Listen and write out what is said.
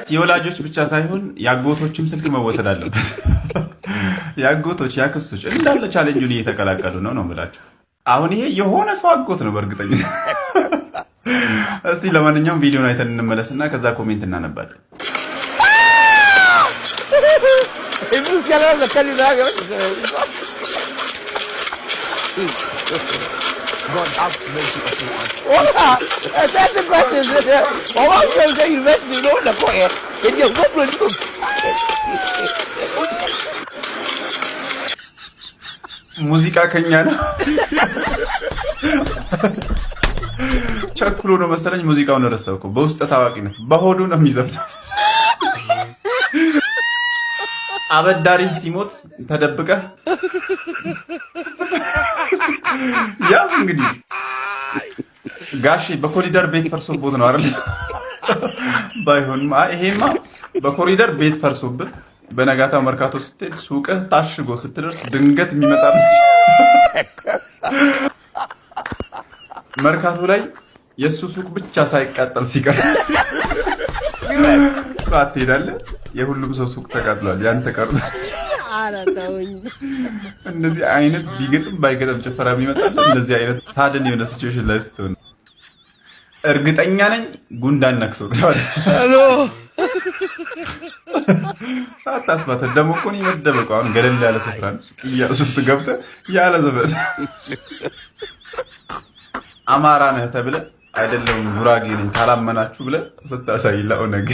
የወላጆች ብቻ ሳይሆን ያጎቶችም ስልክ መወሰድ አለበት። ያጎቶች ያክስቶች እንዳለ ቻሌንጁን እየተቀላቀሉ ነው የምላቸው። አሁን ይሄ የሆነ ሰው አጎት ነው በእርግጠኛ። እስቲ ለማንኛውም ቪዲዮን አይተን እንመለስና ከዛ ኮሜንት እናነባለን። God have mercy on us. Hola, that's the question. Oh, I'm going to invest in all the coin. And you're going to ሙዚቃ ከኛ ነው። ቸኩሎ ነው መሰለኝ ሙዚቃውን ረሳውኩ። በውስጥ ታዋቂነት በሆዱ ነው የሚዘፍነው። አበዳሪ ሲሞት ተደብቀህ ያዝ እንግዲህ ጋሼ በኮሪደር ቤት ፈርሶብት ነው አይደል? ባይሆንማ ይሄማ በኮሪደር ቤት ፈርሶብት በነጋታው መርካቶ ስትሄድ ሱቅህ ታሽጎ ስትደርስ ድንገት የሚመጣ መርካቶ ላይ የሱ ሱቅ ብቻ ሳይቃጠል ሲቀር ትሄዳለህ። የሁሉም ሰው ሱቅ ተቃጥሏል፣ ያንተ ቀርቶ። እንደዚህ አይነት ቢገጥም ባይገጥም ጭፈራ የሚመጣው እንደዚህ አይነት ሳደን የሆነ ሲቹዌሽን ላይ ስትሆን እርግጠኛ ነኝ ጉንዳን ነክሶት ነው። ሄሎ ሳታስባተ ደሞ እኮ ነው የመደበቀው። አሁን ገለል ያለ ስፍራ ቅያስ ውስጥ ገብተህ ያለ ዘመድ አማራ ነህ ተብለህ አይደለም ጉራጌ ነኝ ካላመናችሁ ብለህ ስታሳይ ለኦነግ